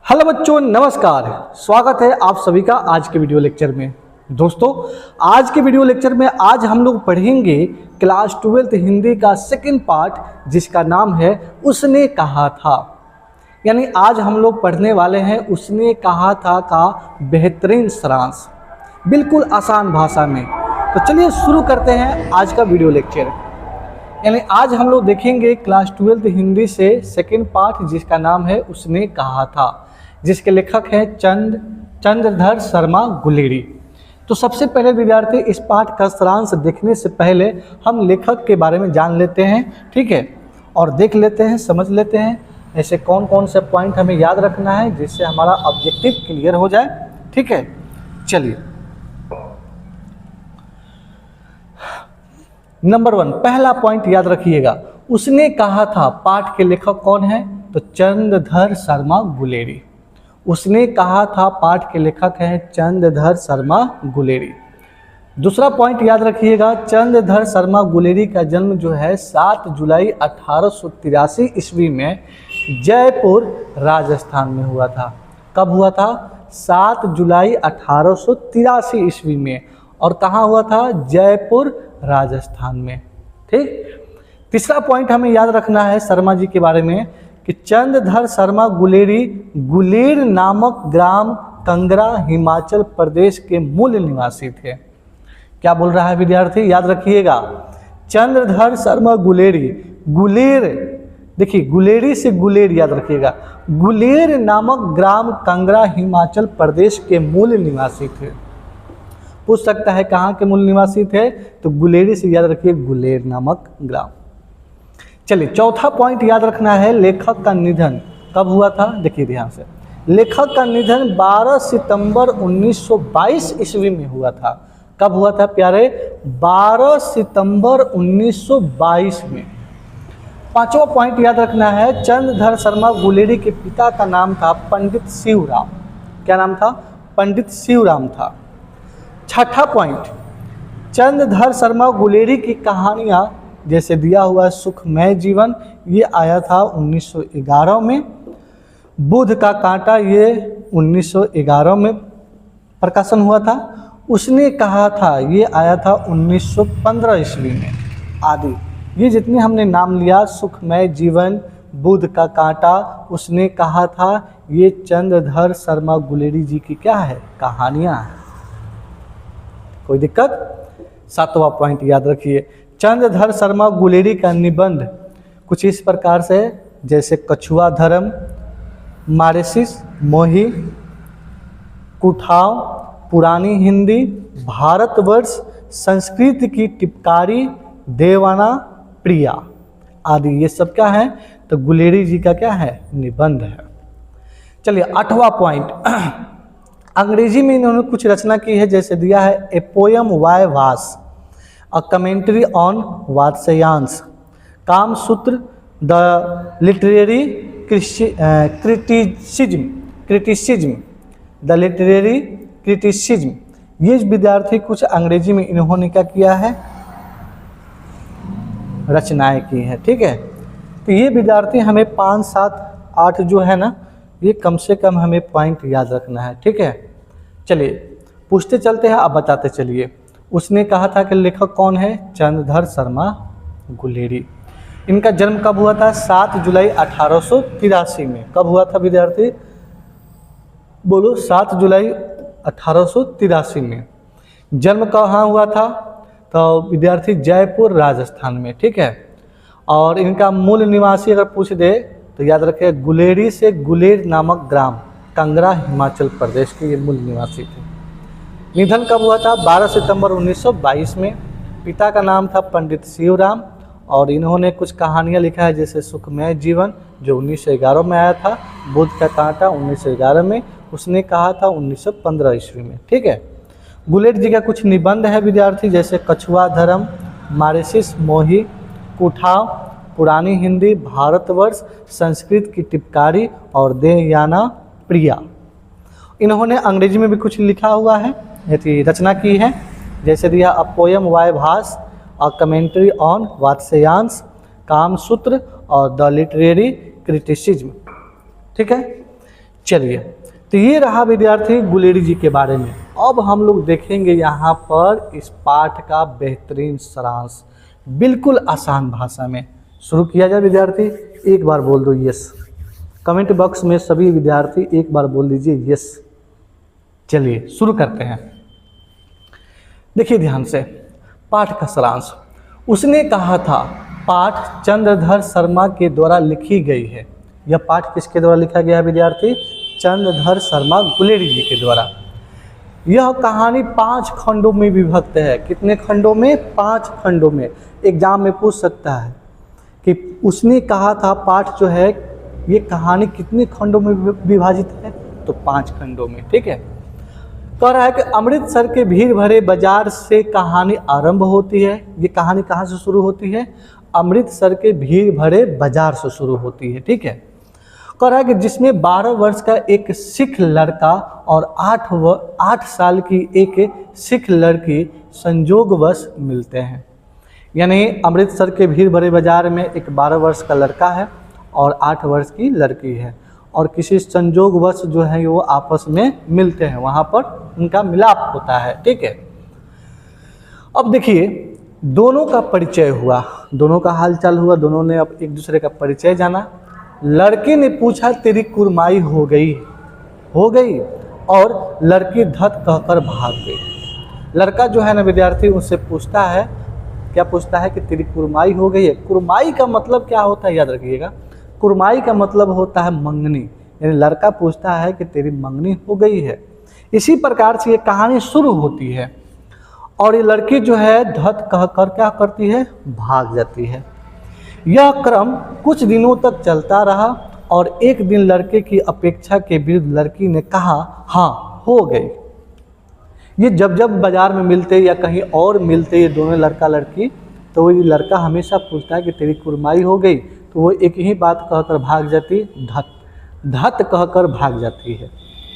Hello बच्चों, नमस्कार। स्वागत है आप सभी का आज के वीडियो लेक्चर में। दोस्तों, आज के वीडियो लेक्चर में आज हम लोग पढ़ेंगे क्लास 12th हिंदी का सेकंड पार्ट, जिसका नाम है उसने कहा था। यानी आज हम लोग पढ़ने वाले हैं उसने कहा था का बेहतरीन सारांश, बिल्कुल आसान भाषा में। तो चलिए शुरू करते हैं आज का वीडियो लेक्चर। यानी आज हम लोग देखेंगे क्लास 12th हिंदी से सेकंड पार्ट, जिसका नाम है उसने कहा था, जिसके लेखक हैं चंद्रधर शर्मा गुलेरी। तो सबसे पहले विद्यार्थी, इस पाठ का सारांश देखने से पहले हम लेखक के बारे में जान लेते हैं, ठीक है, और देख लेते हैं, समझ लेते हैं ऐसे कौन कौन से पॉइंट हमें याद रखना है जिससे हमारा ऑब्जेक्टिव क्लियर हो जाए, ठीक है। चलिए, नंबर 1 पहला पॉइंट याद रखिएगा, उसने कहा था। पाठ के लेखक कौन है? तो चंद्रधर शर्मा गुलेरी। उसने कहा था पाठ के लेखक हैं चंद्रधर शर्मा गुलेरी। दूसरा पॉइंट याद रखिएगा, चंद्रधर शर्मा गुलेरी का जन्म जो है 7 जुलाई 1883 ईस्वी में जयपुर राजस्थान में हुआ था। कब हुआ था? 7 जुलाई 1883 ईस्वी में। और कहाँ हुआ था? जयपुर राजस्थान में, ठीक। तीसरा पॉइंट हमें याद रखना है शर्मा जी के बारे में कि चंद्रधर शर्मा गुलेरी गुलेर नामक ग्राम कंगरा हिमाचल प्रदेश के मूल निवासी थे। क्या बोल रहा है विद्यार्थी? याद रखिएगा, चंद्रधर शर्मा गुलेरी, गुलेर, देखिए गुलेरी से गुलेर याद रखिएगा, गुलेर नामक ग्राम कंगरा हिमाचल प्रदेश के मूल निवासी थे। पूछ सकता है कहाँ के मूल निवासी थे? तो गुलेरी से याद रखिए, गुलेर नामक ग्राम। चलिए, चौथा पॉइंट याद रखना है, लेखक का निधन कब हुआ था? देखिए ध्यान से, लेखक का निधन 12 सितंबर 1922 ईस्वी में हुआ था। कब हुआ था प्यारे? 12 सितंबर 1922 में। पांचवा पॉइंट याद रखना है, चंद्रधर शर्मा गुलेरी के पिता का नाम था पंडित शिवराम। क्या नाम था? पंडित शिवराम था। छठा पॉइंट, चंद्रधर शर्मा गुलेरी की कहानियाँ जैसे दिया हुआ है सुखमय जीवन, ये आया था 1911 में। बुध का कांटा, ये 1911 में प्रकाशन हुआ था। उसने कहा था, ये आया था 1915 ईस्वी में। आदि ये जितने हमने नाम लिया, सुखमय जीवन, बुध का कांटा, उसने कहा था, ये चंद्रधर शर्मा गुलेरी जी की क्या है? कहानियाँ हैं। कोई दिक्कत? सातवां पॉइंट याद रखिए, चंद्रधर शर्मा गुलेरी का निबंध कुछ इस प्रकार से, जैसे कछुआ धर्म, मारेसिस, मोही, कुठाव, पुरानी हिंदी, भारतवर्ष, संस्कृत की टिपकारी, देवाना, प्रिया आदि, ये सब क्या है? तो गुलेरी जी का क्या है? निबंध है। चलिए, आठवां पॉइंट, अंग्रेजी में इन्होंने कुछ रचना की है, जैसे दिया है ए poem by Bhasa, a commentary on Vatsyayana, Kamasutra, the literary criticism, the literary criticism. ये विद्यार्थी कुछ अंग्रेजी में इन्होंने क्या किया है? रचनाएं की हैं, ठीक है। तो ये विद्यार्थी हमें 5, 7, 8 जो है ना, ये कम से कम हमें पॉइंट याद रखना है, ठीक है। चलिए, पूछते चलते हैं, अब बताते चलिए। उसने कहा था कि लेखक कौन है? चंद्रधर शर्मा गुलेरी। इनका जन्म कब हुआ था? 7 जुलाई 1883 में। कब हुआ था विद्यार्थी? बोलो, 7 जुलाई 1883 में। जन्म कहाँ हुआ था? तो विद्यार्थी जयपुर राजस्थान में, ठीक है। और इनका मूल निवासी अगर पूछ दे तो याद रखें, गुलेरी से गुलेर नामक ग्राम कंगरा हिमाचल प्रदेश के ये मूल निवासी थे। निधन कब हुआ था? 12 सितंबर 1922 में। पिता का नाम था पंडित शिवराम, और इन्होंने कुछ कहानियाँ लिखा है, जैसे सुखमय जीवन जो 1911 में आया था, बुध का कांटा 1911 में, उसने कहा था 1915 ईस्वी में, ठीक है। गुलेरी जी का कुछ निबंध है विद्यार्थी, जैसे कछुआ धर्म, मारेसिस, मोही, कुठाव, पुरानी हिंदी, भारतवर्ष, संस्कृत की टिपकारी और देवयाना, प्रिया। इन्होंने अंग्रेजी में भी कुछ लिखा हुआ है, रचना की है, जैसे दिया a poem by Bhasa, a commentary on Vatsyayana, Kamasutra और द लिटरेरी क्रिटिसिज्म, ठीक है। चलिए, तो ये रहा विद्यार्थी गुलेरी जी के बारे में। अब हम लोग देखेंगे यहाँ पर इस पाठ का बेहतरीन सारांश, बिल्कुल आसान भाषा में। शुरू किया जाए विद्यार्थी, एक बार बोल दो यस। कमेंट बॉक्स में सभी विद्यार्थी एक बार बोल दीजिए यस। चलिए शुरू करते हैं। देखिए ध्यान से, पाठ का सारांश। उसने कहा था, पाठ चंद्रधर शर्मा के द्वारा लिखी गई है। यह पाठ किसके द्वारा लिखा गया है विद्यार्थी? चंद्रधर शर्मा गुलेरी जी के द्वारा। यह कहानी 5 खंडों में विभक्त है। कितने खंडों में? 5 खंडों में। एग्जाम में पूछ सकता है कि उसने कहा था पाठ जो है ये कहानी कितने खंडों में विभाजित है? तो 5 खंडों में। ठीक है, कह रहा है कि अमृतसर के भीड़ भरे बाजार से कहानी आरंभ होती है। ये कहानी कहाँ से शुरू होती है? अमृतसर के भीड़ भरे बाजार से शुरू होती है। ठीक है, कह रहा है कि जिसमें 12 वर्ष का एक सिख लड़का और 8 साल की एक सिख लड़की संयोगवश मिलते हैं। यानी अमृतसर के भीड़ भरे बाजार में एक 12 वर्ष का लड़का है और 8 वर्ष की लड़की है, और किसी संयोगवश जो है वो आपस में मिलते हैं, वहाँ पर उनका मिलाप होता है। ठीक है, अब देखिए दोनों का परिचय हुआ, दोनों का हालचाल हुआ, दोनों ने अब एक दूसरे का परिचय जाना। लड़के ने पूछा तेरी कुरमाई हो गई? और लड़की धत कहकर भाग गई। लड़का जो है ना विद्यार्थी उससे पूछता है, क्या पूछता है कि तेरी कुरमाई हो गई है। कुरमाई का मतलब क्या होता है याद रखिएगा, कुरमाई का मतलब होता है मंगनी। यानी लड़का पूछता है कि तेरी मंगनी हो गई है। इसी प्रकार से ये कहानी शुरू होती है और ये लड़की जो है धत कहकर क्या करती है? भाग जाती है। यह क्रम कुछ दिनों तक चलता रहा और एक दिन लड़के की अपेक्षा के विरुद्ध लड़की ने कहा हाँ हो गई। ये जब जब बाजार में मिलते या कहीं और मिलते ये दोनों लड़का लड़की, तो ये लड़का हमेशा पूछता है कि तेरी कुरमाई हो गई, तो वो एक ही बात कहकर भाग जाती, धत कहकर भाग जाती है।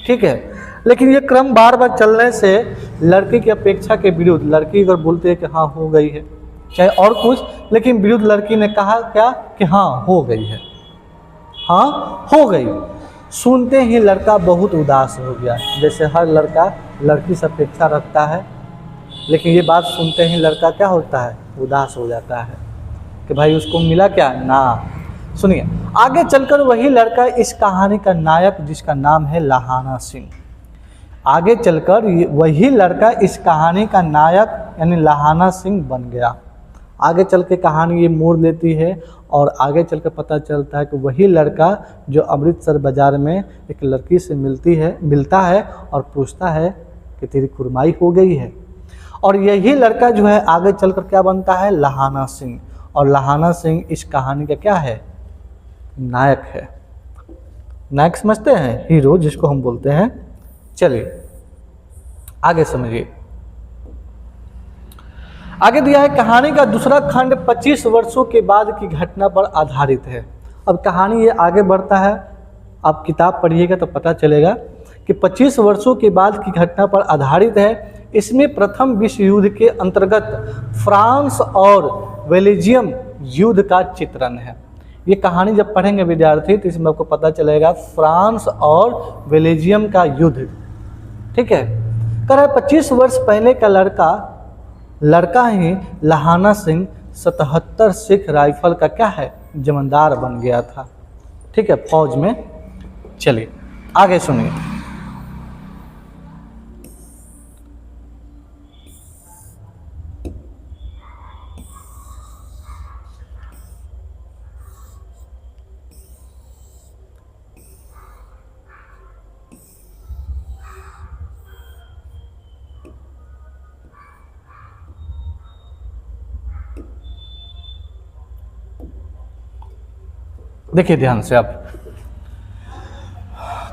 ठीक है, लेकिन ये क्रम बार बार चलने से लड़की की अपेक्षा के विरुद्ध लड़की अगर बोलती है कि हाँ हो गई है, चाहे और कुछ, लेकिन विरुद्ध लड़की ने कहा क्या कि हाँ हो गई है, हाँ हो गई। सुनते ही लड़का बहुत उदास हो गया। जैसे हर लड़का लड़की से अपेक्षा रखता है, लेकिन ये बात सुनते ही लड़का क्या होता है? उदास हो जाता है कि भाई उसको मिला क्या ना। सुनिए आगे चलकर वही लड़का इस कहानी का नायक, जिसका नाम है लाहाना सिंह, आगे चलकर वही लड़का इस कहानी का नायक यानी लाहाना सिंह बन गया। आगे चल के कहानी ये मोड़ लेती है और आगे चल के पता चलता है कि वही लड़का जो अमृतसर बाजार में एक लड़की से मिलता है और पूछता है कि तेरी कुरमाई हो गई है। और यही लड़का जो है आगे चलकर क्या बनता है? लाहाना सिंह। और लाहाना सिंह इस कहानी का क्या है? नायक है। नायक समझते हैं, हीरो जिसको हम बोलते हैं। चलिए आगे समझिए। आगे दिया है कहानी का दूसरा खंड 25 वर्षों के बाद की घटना पर आधारित है। अब कहानी ये आगे बढ़ता है, आप किताब पढ़िएगा तो पता चलेगा कि 25 वर्षों के बाद की घटना पर आधारित है। इसमें प्रथम विश्व युद्ध के अंतर्गत फ्रांस और बेल्जियम युद्ध का चित्रण है। ये कहानी जब पढ़ेंगे विद्यार्थी तो इसमें आपको पता चलेगा फ्रांस और बेल्जियम का युद्ध। ठीक है, कह रहा है 25 वर्ष पहले का लड़का ही लाहाना सिंह 77 सिख राइफल का क्या है? जमानदार बन गया था। ठीक है, फौज में। चलिए आगे सुनिए। देखिए ध्यान से, आप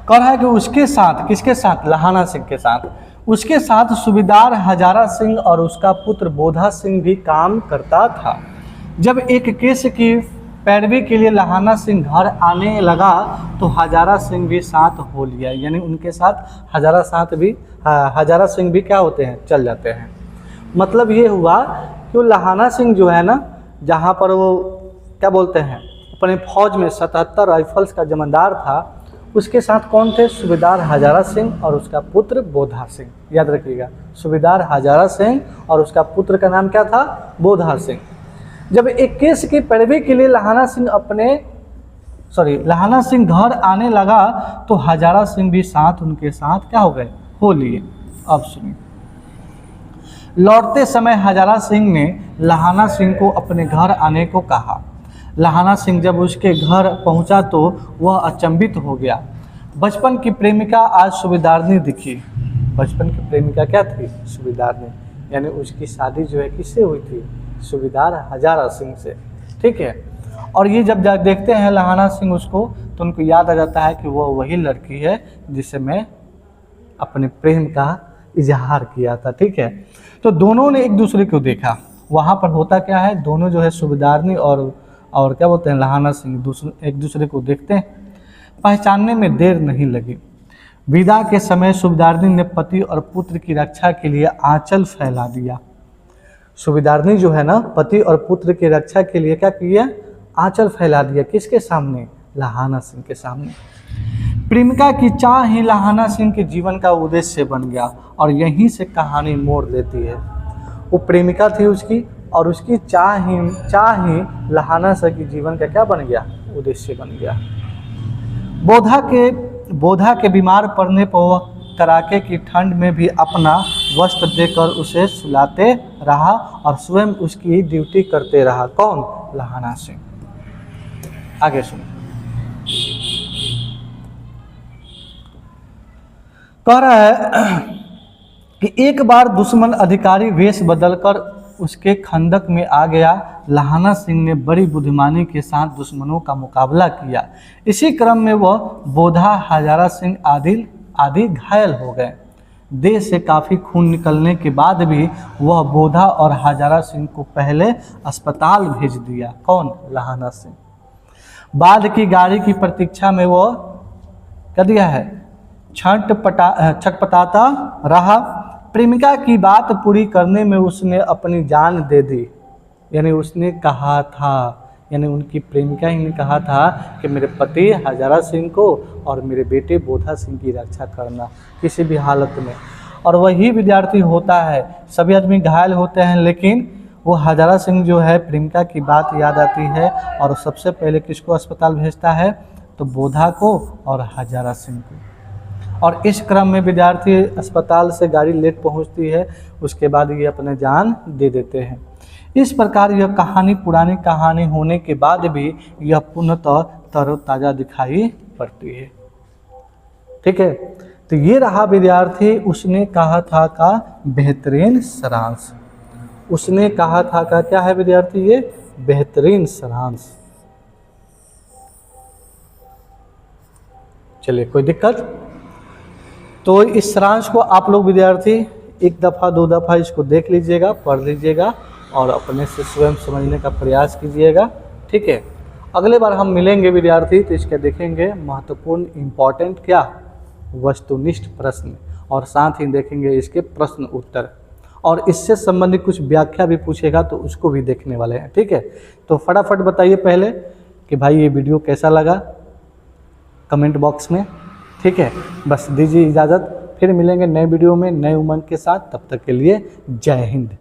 कह रहा है कि उसके साथ, किसके साथ? लाहाना सिंह के साथ। उसके साथ सूबेदार हजारा सिंह और उसका पुत्र बोधा सिंह भी काम करता था। जब एक केस की पैरवी के लिए लाहाना सिंह घर आने लगा तो हजारा सिंह भी साथ हो लिया। यानी उनके साथ हजारा सिंह भी क्या होते हैं? चल जाते हैं। मतलब ये हुआ कि लाहाना सिंह जो है ना, जहाँ पर वो क्या बोलते हैं अपने फौज में 77 राइफल्स का जमानदार था, उसके साथ कौन थे? सूबेदार हजारा सिंह और उसका पुत्र बोधा सिंह। याद रखिएगा, सूबेदार हजारा सिंह और उसका पुत्र का नाम क्या था? बोधा सिंह। जब एक केस की पैरवी के लिए लाहाना सिंह घर आने लगा तो हजारा सिंह भी साथ उनके साथ क्या हो गए? हो लिए। अब सुनिए, लौटते समय हजारा सिंह ने लाहाना सिंह को अपने घर आने को कहा। लाहाना सिंह जब उसके घर पहुंचा तो वह अचंभित हो गया। बचपन की प्रेमिका आज सूबेदारनी दिखी। बचपन की प्रेमिका क्या थी? सूबेदारनी। यानी उसकी शादी जो है किससे हुई थी? सूबेदार हजारा सिंह से। ठीक है। और ये जब देखते हैं लाहाना सिंह उसको, तो उनको याद आ जाता है कि वो वही लड़की है जिसे मैं अपने प्रेम का इजहार किया था। ठीक है। तो दोनों ने एक दूसरे को देखा। वहाँ पर होता क्या है, दोनों जो है सूबेदारनी और क्या बोलते हैं लाहाना सिंह एक दूसरे को देखते हैं। पहचानने में देर नहीं लगी। विदा के समय सूबेदारनी ने पति और पुत्र की रक्षा के लिए आंचल फैला दिया। सूबेदारनी जो है ना, पति और पुत्र की रक्षा के लिए क्या किया? आंचल फैला दिया। किसके सामने? लाहाना सिंह के सामने। प्रेमिका की चाह ही लाहाना सिंह के जीवन का उद्देश्य बन गया और यहीं से कहानी मोड़ लेती है। वो प्रेमिका थी उसकी, और उसकी चाह ही लाहाना सिंह के जीवन का क्या बन गया? उद्देश्य बन गया। बोधा के बीमार पड़ने पर वह कड़ाके की ठंड में भी अपना वस्त्र देकर उसे सुलाते रहा और स्वयं उसकी ड्यूटी करते रहा। कौन? लाहाना सिंह। आगे सुनो। कह रहा है कि एक बार दुश्मन अधिकारी वेश बदलकर उसके खंदक में आ गया। लाहाना सिंह ने बड़ी बुद्धिमानी के साथ दुश्मनों का मुकाबला किया। इसी क्रम में वह बोधा, हजारा सिंह आदि घायल हो गए। देह से काफ़ी खून निकलने के बाद भी वह बोधा और हजारा सिंह को पहले अस्पताल भेज दिया। कौन? लाहाना सिंह। बाद की गाड़ी की प्रतीक्षा में वह क्या दिया है? छटपटाता रहा। प्रेमिका की बात पूरी करने में उसने अपनी जान दे दी। यानी उसने कहा था, यानी उनकी प्रेमिका ही ने कहा था कि मेरे पति हजारा सिंह को और मेरे बेटे बोधा सिंह की रक्षा करना किसी भी हालत में। और वही विद्यार्थी होता है। सभी आदमी घायल होते हैं, लेकिन वो हजारा सिंह जो है, प्रेमिका की बात याद आती है और सबसे पहले किसको अस्पताल भेजता है? तो बोधा को और हजारा सिंह को। और इस क्रम में विद्यार्थी अस्पताल से गाड़ी लेट पहुंचती है, उसके बाद ये अपने जान दे देते हैं। इस प्रकार यह कहानी पुरानी कहानी होने के बाद भी यह पुनः तरोताज़ा दिखाई पड़ती है। ठीक है। तो ये रहा विद्यार्थी उसने कहा था का बेहतरीन सारांश। उसने कहा था का क्या है विद्यार्थी? ये बेहतरीन सारांश। चलिए, कोई दिक्कत? तो इस सारांश को आप लोग विद्यार्थी एक दफ़ा 2 दफ़ा इसको देख लीजिएगा, पढ़ लीजिएगा और अपने से स्वयं समझने का प्रयास कीजिएगा। ठीक है। अगले बार हम मिलेंगे विद्यार्थी तो इसके देखेंगे महत्वपूर्ण इम्पॉर्टेंट क्या? वस्तुनिष्ठ प्रश्न, और साथ ही देखेंगे इसके प्रश्न उत्तर, और इससे संबंधित कुछ व्याख्या भी पूछेगा तो उसको भी देखने वाले हैं। ठीक है। तो फटाफट बताइए पहले कि भाई ये वीडियो कैसा लगा कमेंट बॉक्स में। ठीक है। बस दीजिए इजाज़त, फिर मिलेंगे नए वीडियो में नए उमंग के साथ। तब तक के लिए जय हिंद।